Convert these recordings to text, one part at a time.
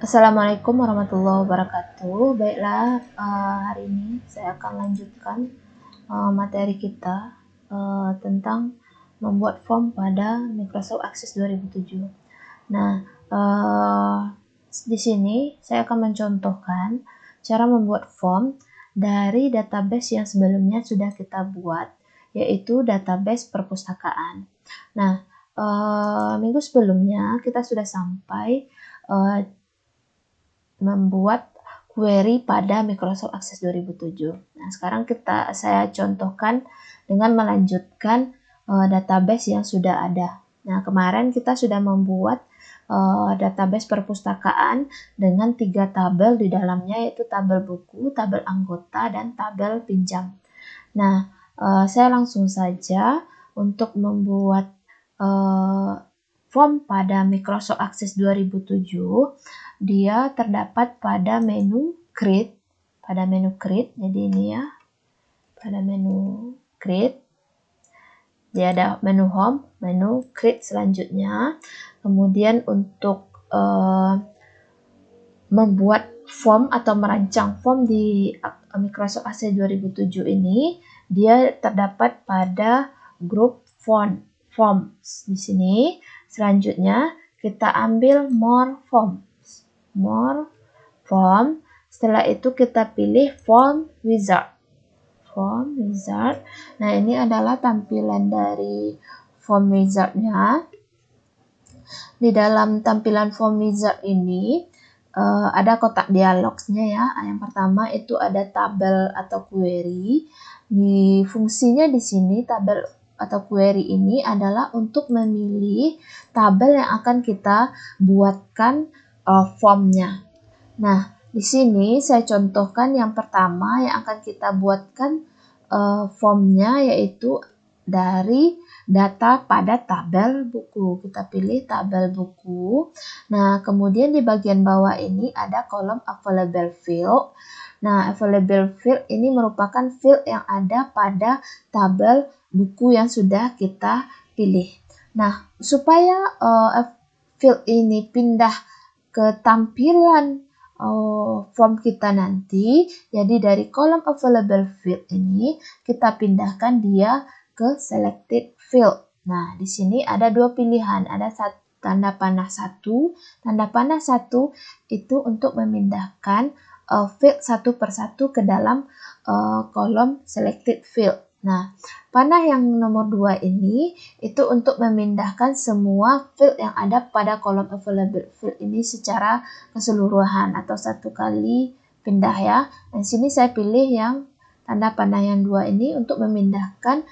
Assalamualaikum warahmatullahi wabarakatuh. Baiklah, hari ini saya akan lanjutkan materi kita tentang membuat form pada Microsoft Access 2007. Nah, di sini saya akan mencontohkan cara membuat form dari database yang sebelumnya sudah kita buat, yaitu database perpustakaan. Nah, minggu sebelumnya kita sudah sampai membuat query pada Microsoft Access 2007. Nah, sekarang saya contohkan dengan melanjutkan database yang sudah ada. Nah, kemarin kita sudah membuat database perpustakaan dengan 3 tabel di dalamnya, yaitu tabel buku, tabel anggota, dan tabel pinjam. Nah, saya langsung saja untuk membuat form pada Microsoft Access 2007. Dia terdapat pada menu create, jadi ini ya, pada menu create. Dia ada menu home, menu create selanjutnya. Kemudian untuk membuat form atau merancang form di Microsoft Access 2007 ini, dia terdapat pada grup forms di sini. Selanjutnya kita ambil more form. Setelah itu kita pilih form wizard. Nah, ini adalah tampilan dari form wizardnya. Di dalam tampilan form wizard ini ada kotak dialognya ya. Yang pertama itu ada tabel atau query. Fungsinya di sini tabel atau query ini adalah untuk memilih tabel yang akan kita buatkan formnya. Nah, di sini saya contohkan yang pertama yang akan kita buatkan formnya, yaitu dari data pada tabel buku. Kita pilih tabel buku. Nah, kemudian di bagian bawah ini ada kolom available field. Nah, available field ini merupakan field yang ada pada tabel buku yang sudah kita pilih. Nah, supaya field ini pindah ke tampilan form kita nanti, jadi dari kolom available field ini kita pindahkan dia ke selected field. Nah, di sini ada dua pilihan, ada tanda panah 1. Tanda panah 1 itu untuk memindahkan field satu persatu ke dalam kolom selected field. Nah, panah yang nomor 2 ini itu untuk memindahkan semua field yang ada pada kolom available field ini secara keseluruhan atau satu kali pindah ya. Di sini saya pilih yang tanda panah yang 2 ini untuk memindahkan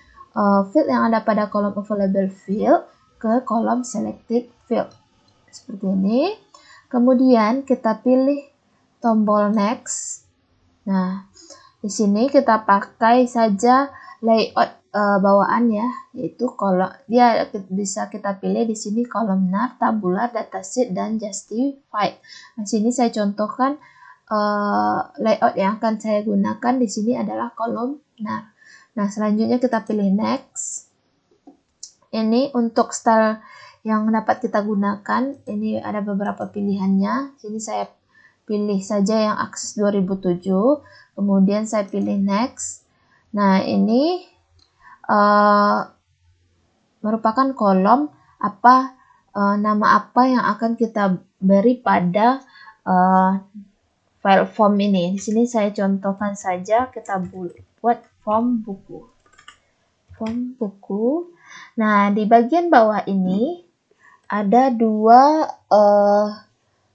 field yang ada pada kolom available field ke kolom selected field. Seperti ini. Kemudian kita pilih tombol next. Nah, di sini kita pakai saja layout bawaan ya, yaitu kolom. Dia bisa kita pilih di sini kolomnar, tabular, datasheet, dan justified. Nah, sini saya contohkan layout yang akan saya gunakan di sini adalah kolomnar. Nah, selanjutnya kita pilih next. Ini untuk style yang dapat kita gunakan. Ini ada beberapa pilihannya. Sini saya pilih saja yang Access 2007. Kemudian saya pilih next. Nah, ini merupakan kolom nama apa yang akan kita beri pada file form ini. Di sini saya contohkan saja, kita buat form buku. Nah, di bagian bawah ini ada dua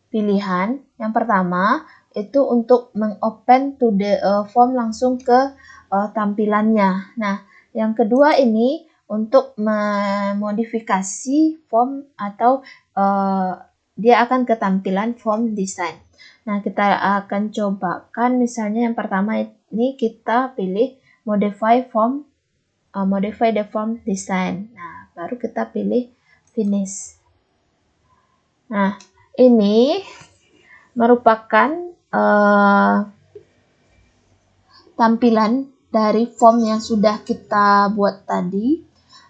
pilihan. Yang pertama itu untuk mengopen to the form langsung ke tampilannya. Nah, yang kedua ini untuk memodifikasi form atau dia akan ke tampilan form design. Nah, kita akan cobakan misalnya yang pertama ini kita pilih modify the form design. Nah, baru kita pilih finish. Nah, ini merupakan tampilan dari form yang sudah kita buat tadi.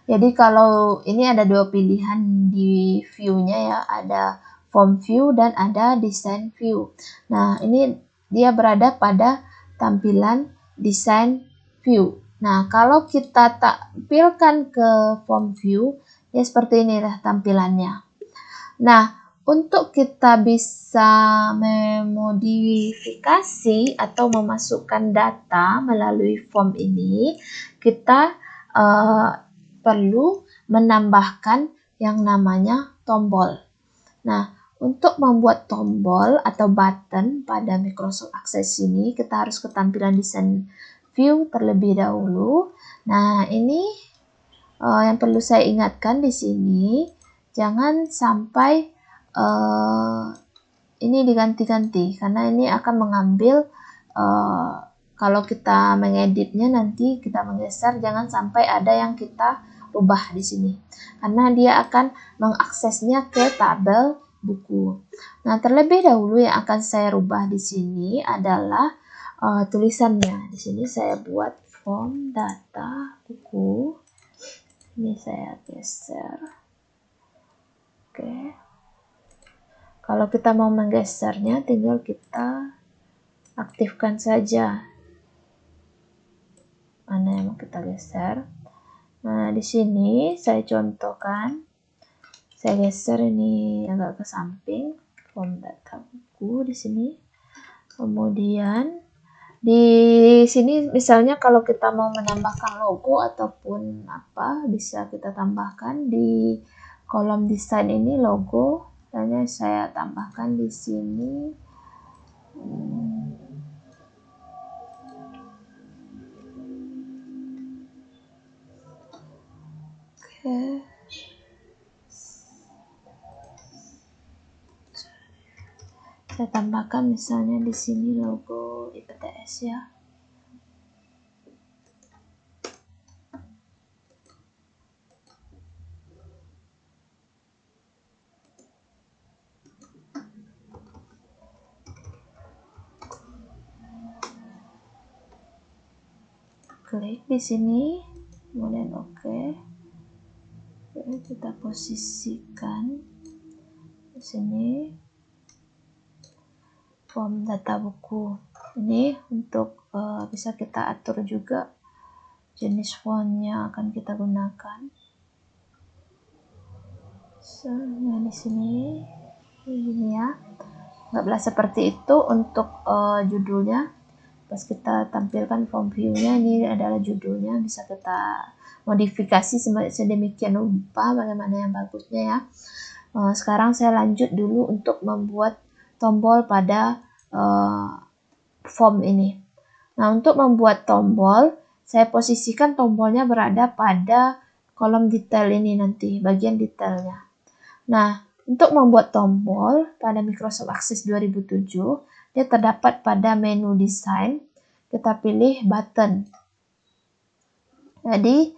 Jadi kalau ini ada dua pilihan di view-nya ya, ada form view dan ada design view. Nah, ini dia berada pada tampilan design view. Nah, kalau kita tampilkan ke form view, ya seperti inilah tampilannya. Nah, untuk kita bisa memodifikasi atau memasukkan data melalui form ini, kita perlu menambahkan yang namanya tombol. Nah, untuk membuat tombol atau button pada Microsoft Access ini, kita harus ke tampilan design view terlebih dahulu. Nah, ini yang perlu saya ingatkan di sini, jangan sampai ini diganti-ganti, karena ini akan mengambil kalau kita mengeditnya nanti kita menggeser, jangan sampai ada yang kita rubah di sini, karena dia akan mengaksesnya ke tabel buku. Nah, terlebih dahulu yang akan saya rubah di sini adalah tulisannya. Di sini saya buat form data buku. Ini saya geser. Oke. Kalau kita mau menggesernya, tinggal kita aktifkan saja. Mana yang mau kita geser? Nah, di sini saya contohkan. Saya geser ini agak ke samping, form data buku di sini. Kemudian di sini misalnya kalau kita mau menambahkan logo ataupun apa, bisa kita tambahkan di kolom desain ini logo. Misalnya saya tambahkan di sini. Oke. Saya tambahkan misalnya di sini logo IPTS ya. Klik di sini, kemudian oke. Kita posisikan di sini. Form data buku ini untuk bisa kita atur juga jenis font yang akan kita gunakan. Nah, di sini ini ya, nggak boleh seperti itu untuk judulnya. Pas kita tampilkan form view-nya, ini adalah judulnya, bisa kita modifikasi sedemikian rupa bagaimana yang bagusnya ya. Sekarang saya lanjut dulu untuk membuat tombol pada form ini. Nah, untuk membuat tombol, saya posisikan tombolnya berada pada kolom detail ini nanti, bagian detailnya. Nah, untuk membuat tombol pada Microsoft Access 2007, dia terdapat pada menu desain. Kita pilih button. Jadi,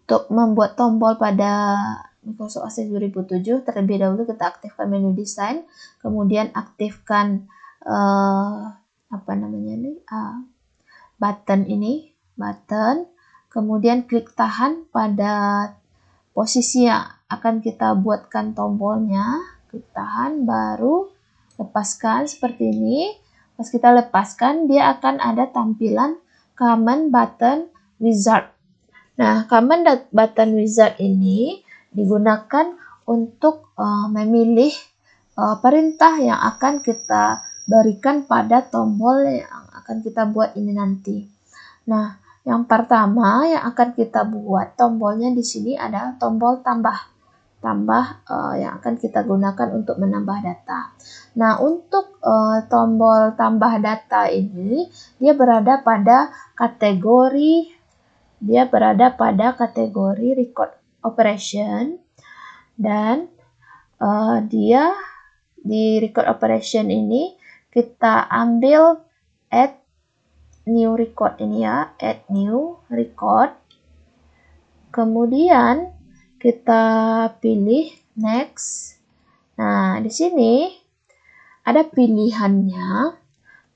untuk membuat tombol pada Microsoft Access 2007, terlebih dahulu kita aktifkan menu desain, kemudian aktifkan button ini, kemudian klik tahan pada posisi yang akan kita buatkan tombolnya, klik tahan, baru lepaskan seperti ini. Pas kita lepaskan, dia akan ada tampilan Command Button Wizard. Nah, Command Button Wizard ini digunakan untuk memilih perintah yang akan kita berikan pada tombol yang akan kita buat ini nanti. Nah, yang pertama yang akan kita buat tombolnya di sini adalah tombol tambah yang akan kita gunakan untuk menambah data. Nah, untuk tombol tambah data ini dia berada pada kategori record operation, dan dia di record operation ini kita ambil add new record ini ya, add new record. Kemudian kita pilih next. Nah, di sini ada pilihannya.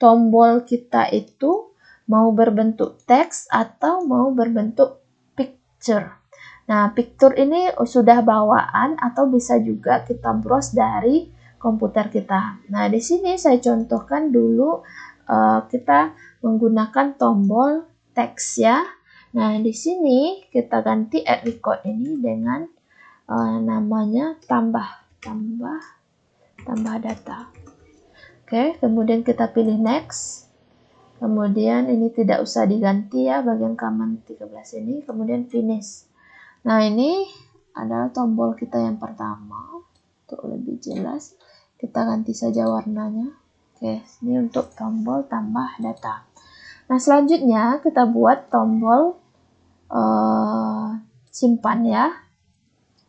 Tombol kita itu mau berbentuk teks atau mau berbentuk picture. Nah, picture ini sudah bawaan atau bisa juga kita browse dari komputer kita. Nah, di sini saya contohkan dulu kita menggunakan tombol teks ya. Nah, di sini kita ganti add record ini dengan namanya tambah data. Oke, kemudian kita pilih next. Kemudian ini tidak usah diganti ya bagian command 13 ini, kemudian finish. Nah, ini adalah tombol kita yang pertama. Untuk lebih jelas, kita ganti saja warnanya. Oke, ini untuk tombol tambah data. Nah, selanjutnya kita buat tombol simpan ya.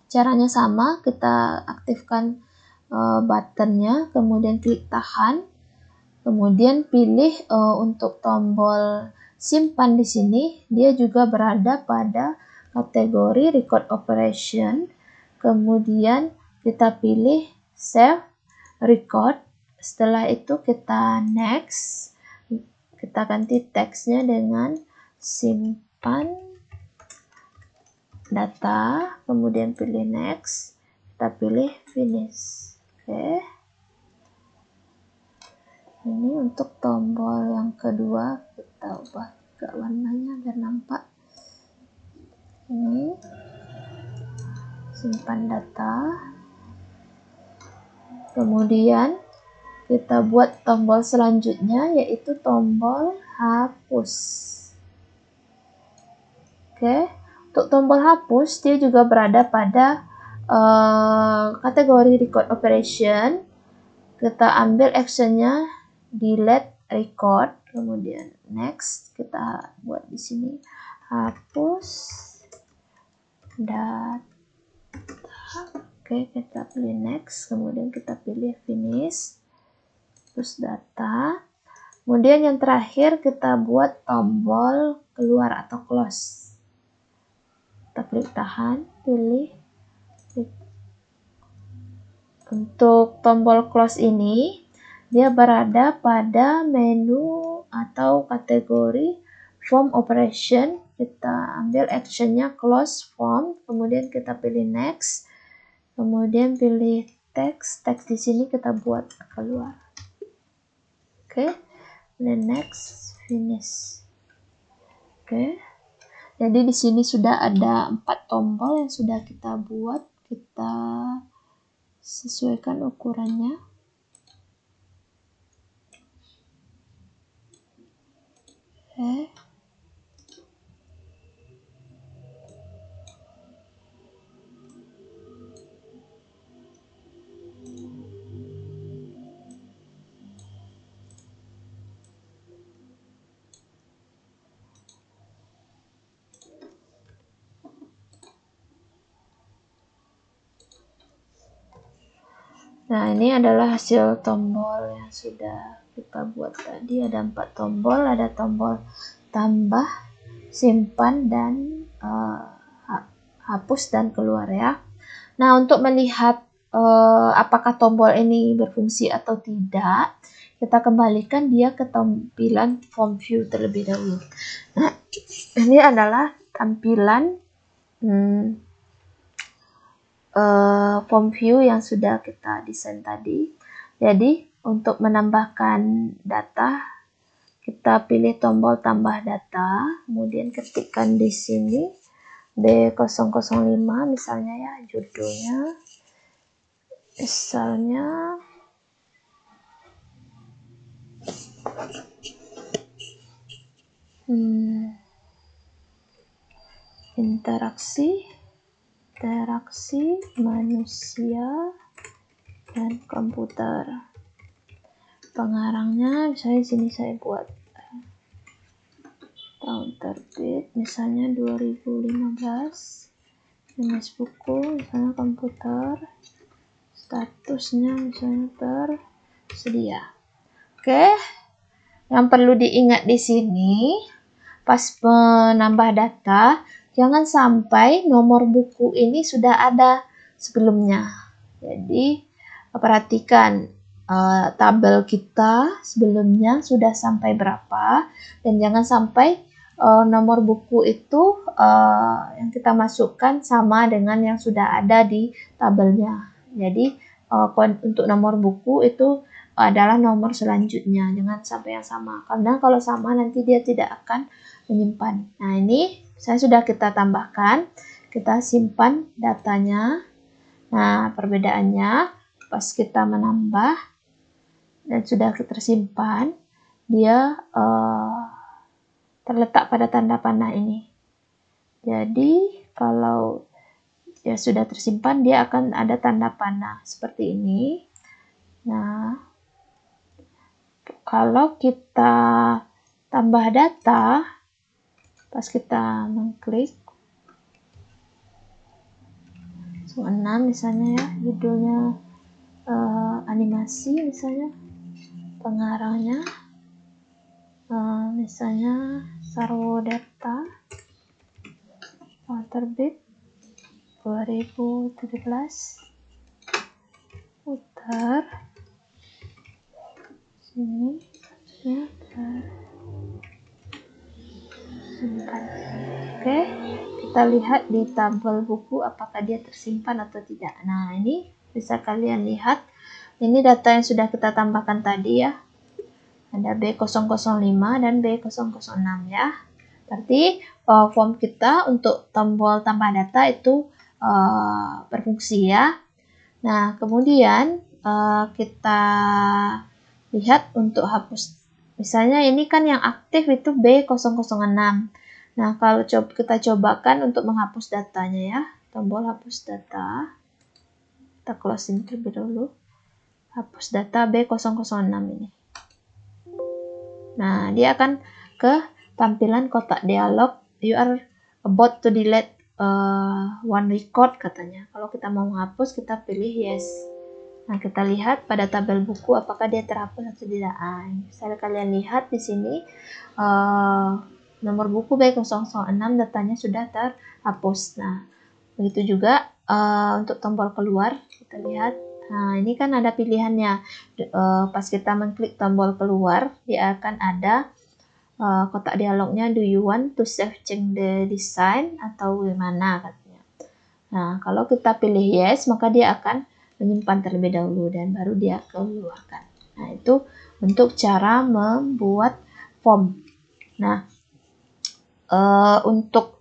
Caranya sama, kita aktifkan buttonnya, kemudian klik tahan, kemudian pilih untuk tombol simpan di sini, dia juga berada pada kategori record operation. Kemudian kita pilih save record. Setelah itu kita next. Kita ganti teksnya dengan simpan data, kemudian pilih next, kita pilih finish. Oke. Ini untuk tombol yang kedua, kita ubah juga warnanya biar nampak. Ini simpan data. Kemudian kita buat tombol selanjutnya, yaitu tombol hapus. Oke, untuk tombol hapus dia juga berada pada kategori record operation. Kita ambil actionnya delete record, kemudian next, kita buat di sini hapus data. Oke, kita pilih next, kemudian kita pilih finish, hapus data. Kemudian yang terakhir kita buat tombol keluar atau close. Kita klik tahan, pilih. Untuk tombol close ini dia berada pada menu atau kategori form operation. Kita ambil actionnya close form, kemudian kita pilih next, kemudian pilih teks di sini kita buat keluar. Oke, dan next, finish. Oke, jadi di sini sudah ada 4 tombol yang sudah kita buat. Kita sesuaikan ukurannya. Oke. Nah, ini adalah hasil tombol yang sudah kita buat tadi. Ada 4 tombol, ada tombol tambah, simpan, dan hapus dan keluar ya. Nah, untuk melihat apakah tombol ini berfungsi atau tidak, kita kembalikan dia ke tampilan form view terlebih dahulu. Nah, ini adalah tampilan form view yang sudah kita desain tadi. Jadi untuk menambahkan data, kita pilih tombol tambah data, kemudian ketikkan di sini B005 misalnya ya, judulnya misalnya interaksi manusia dan komputer. Pengarangnya misalnya di sini saya buat tahun terbit misalnya 2015, jenis buku misalnya komputer, statusnya misalnya tersedia. Oke, yang perlu diingat di sini pas menambah data, jangan sampai nomor buku ini sudah ada sebelumnya. Jadi perhatikan tabel kita sebelumnya sudah sampai berapa, dan jangan sampai nomor buku itu yang kita masukkan sama dengan yang sudah ada di tabelnya. Jadi untuk nomor buku itu adalah nomor selanjutnya, jangan sampai yang sama, karena kalau sama nanti dia tidak akan menyimpan. Nah, ini sudah kita tambahkan, kita simpan datanya. Nah, perbedaannya pas kita menambah dan sudah tersimpan, dia terletak pada tanda panah ini. Jadi kalau ya sudah tersimpan, dia akan ada tanda panah seperti ini. Nah, kalau kita tambah data, pas kita mengklik 6 misalnya ya, judulnya animasi misalnya, pengarangnya misalnya Sarwo Data, terbit 2017, putar sini ya, simpan. Oke, kita lihat di tabel buku apakah dia tersimpan atau tidak. Nah, ini bisa kalian lihat, ini data yang sudah kita tambahkan tadi ya, ada B005 dan B006 ya. Berarti form kita untuk tombol tambah data itu berfungsi ya. Nah, kemudian kita lihat untuk hapus. Misalnya ini kan yang aktif itu B006. Nah, kalau kita cobakan untuk menghapus datanya ya, tombol hapus data. Kita closing terlebih dahulu. Hapus data B006 ini. Nah, dia akan ke tampilan kotak dialog, you are about to delete one record katanya. Kalau kita mau menghapus, kita pilih yes. Nah, kita lihat pada tabel buku apakah dia terhapus atau tidak. Misalnya kalian lihat di sini nomor buku B006 datanya sudah terhapus. Nah, begitu juga untuk tombol keluar, kita lihat. Nah, ini kan ada pilihannya. Pas kita mengklik tombol keluar, dia akan ada kotak dialognya, do you want to save change the design atau gimana katanya. Nah, kalau kita pilih yes, maka dia akan menyimpan terlebih dahulu dan baru dia keluarkan. Nah, itu untuk cara membuat form. Nah, untuk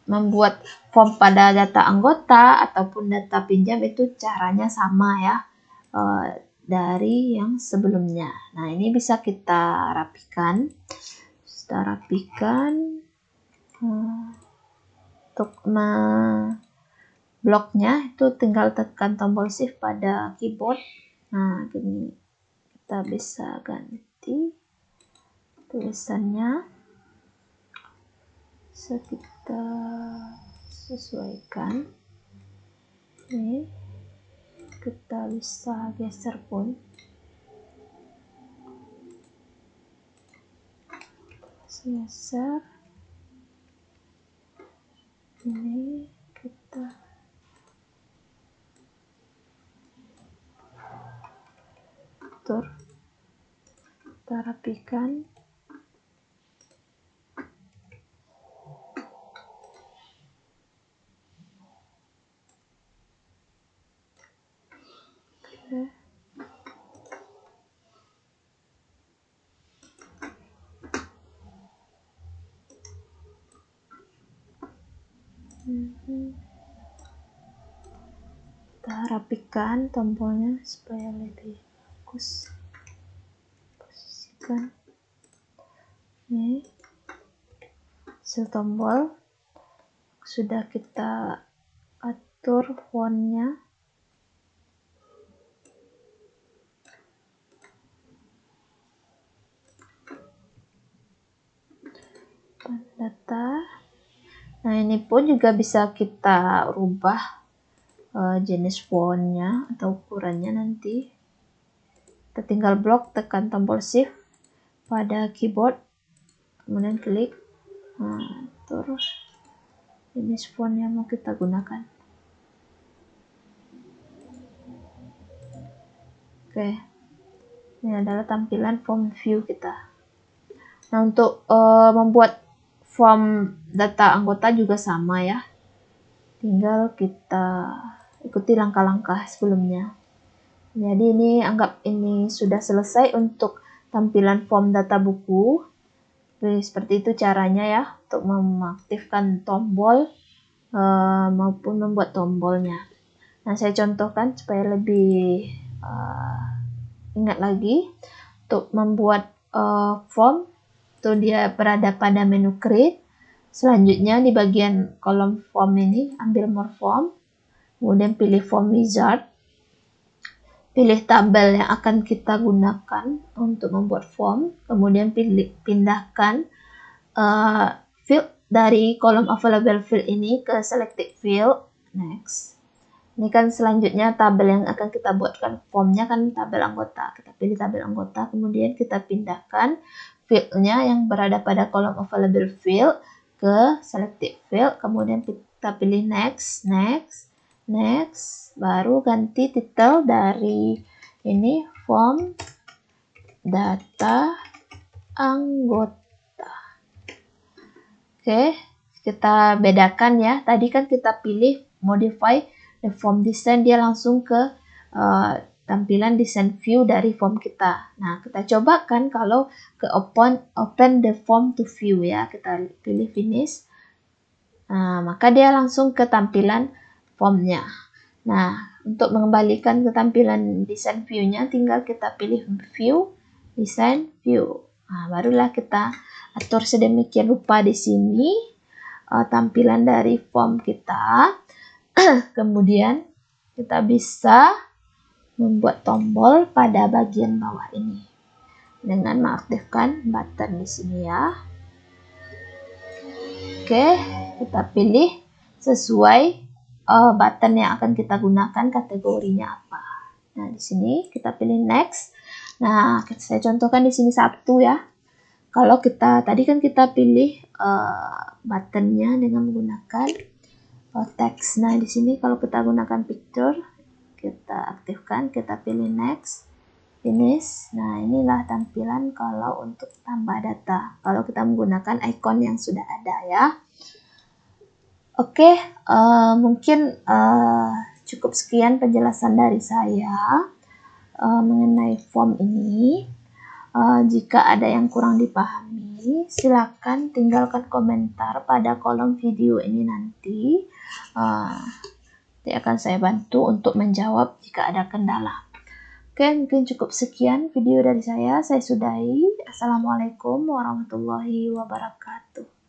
membuat form pada data anggota ataupun data pinjam itu caranya sama ya dari yang sebelumnya. Nah, ini bisa kita rapikan. Untuk bloknya itu tinggal tekan tombol shift pada keyboard. Nah, ini kita bisa ganti tulisannya, kita sesuaikan. Ini kita bisa geser pun, geser ini, kita atur, kita rapikan. Kita rapikan tombolnya supaya lebih fokus. Posisikan ini hasil tombol, sudah kita atur fontnya. Data. Nah, ini pun juga bisa kita rubah jenis fontnya atau ukurannya nanti. Kita tinggal blok, tekan tombol shift pada keyboard, kemudian klik, terus jenis font yang mau kita gunakan. Oke, ini adalah tampilan form view kita. Nah, untuk membuat form data anggota juga sama ya. tinggal kita ikuti langkah-langkah sebelumnya. Jadi ini anggap ini sudah selesai untuk tampilan form data buku. Jadi, seperti itu caranya ya untuk mengaktifkan tombol maupun membuat tombolnya. Nah, saya contohkan supaya lebih ingat lagi. Untuk membuat form, itu dia berada pada menu create. Selanjutnya di bagian kolom form ini, ambil more form, kemudian pilih form wizard, pilih tabel yang akan kita gunakan untuk membuat form, kemudian pindahkan field dari kolom available field ini ke selected field. Next. Ini kan selanjutnya tabel yang akan kita buatkan formnya kan tabel anggota. Kita pilih tabel anggota, kemudian kita pindahkan fieldnya yang berada pada kolom available field ke selected field, kemudian kita pilih next, baru ganti title dari ini form data anggota. Oke, kita bedakan ya. Tadi kan kita pilih modify the form design, dia langsung ke tampilan design view dari form kita. Nah, kita coba kan kalau ke open the form to view ya, kita pilih finish. Nah, maka dia langsung ke tampilan formnya. Nah, untuk mengembalikan ke tampilan design view-nya, tinggal kita pilih view, design view. Nah, barulah kita atur sedemikian rupa di sini tampilan dari form kita. Kemudian kita bisa membuat tombol pada bagian bawah ini dengan mengaktifkan button di sini ya. Oke, kita pilih sesuai button yang akan kita gunakan, kategorinya apa. Nah, di sini kita pilih next. Nah, saya contohkan di sini satu ya. Kalau kita tadi kan kita pilih buttonnya dengan menggunakan teks. Nah, di sini kalau kita gunakan picture, kita aktifkan, kita pilih next, finish. Nah, inilah tampilan kalau untuk tambah data. Kalau kita menggunakan icon yang sudah ada ya. Oke, mungkin cukup sekian penjelasan dari saya mengenai form ini. Jika ada yang kurang dipahami, silakan tinggalkan komentar pada kolom video ini nanti. Nanti akan saya bantu untuk menjawab jika ada kendala. Oke, mungkin cukup sekian video dari saya. Saya sudahi. Assalamualaikum warahmatullahi wabarakatuh.